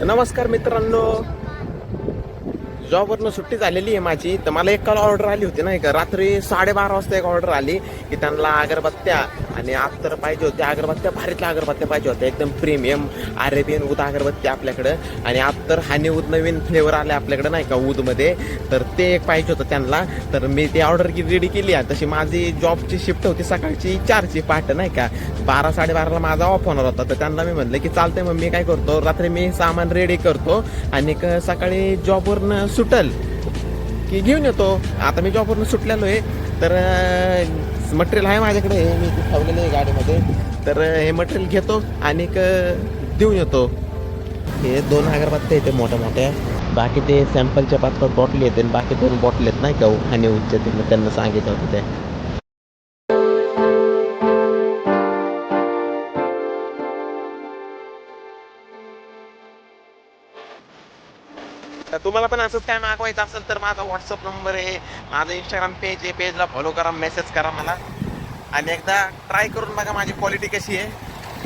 नमस्कार मित्रांनो, जॉबवरनं सुट्टी झालेली आहे माझी. तर मला एक काल ऑर्डर आली होती ना, एक रात्री 12:30 वाजता एक ऑर्डर आली की त्यांना अगरबत्त्या आणि अत्तर पाहिजे होत्या. अगरबत्त्या भारीतल्या अगरबत्त्या पाहिजे होत्या, एकदम प्रीमियम अरेबियन ऊद अगरबत्ती आपल्याकडं. आणि अत्तर हानी ऊद नवीन फ्लेवर आले आपल्याकडं नाही का ऊदमध्ये, तर ते एक पाहिजे होतं त्यांना. तर मी ती ऑर्डर रेडी केली आहे. तशी माझी जॉबची शिफ्ट होती सकाळची 4ची पहाटे नाही का, 12-12:30ला माझा ऑफ होणार होता. तर त्यांना मी म्हणलं की चालतंय, मग मी काय करतो रात्री मी सामान रेडी करतो आणि सकाळी जॉबवरनं सुटल की घेऊन येतो. आता मी जॉबवरून सुटलेलो आहे, तर मटेरियल आहे माझ्याकडे, मी ते ठेवलेलं आहे गाडीमध्ये. तर हे मटेरियल घेतो आणि देऊन येतो. हे 2 अगरबत्त्या येते मोठ्या मोठ्या, बाकी ते सॅम्पलच्या 5-5 बॉटली येते, बाकी 2 बॉटल आहेत नाही का आणि उच्च त्यांना सांगितलं होतं ते. तर तुम्हाला पण असंच काय मागवायचं असेल तर माझा व्हॉट्सअप नंबर आहे, माझं इंस्टाग्राम पेज आहे, पेजला फॉलो करा, मेसेज करा मला आणि एकदा ट्राय करून बघा माझी क्वालिटी कशी आहे.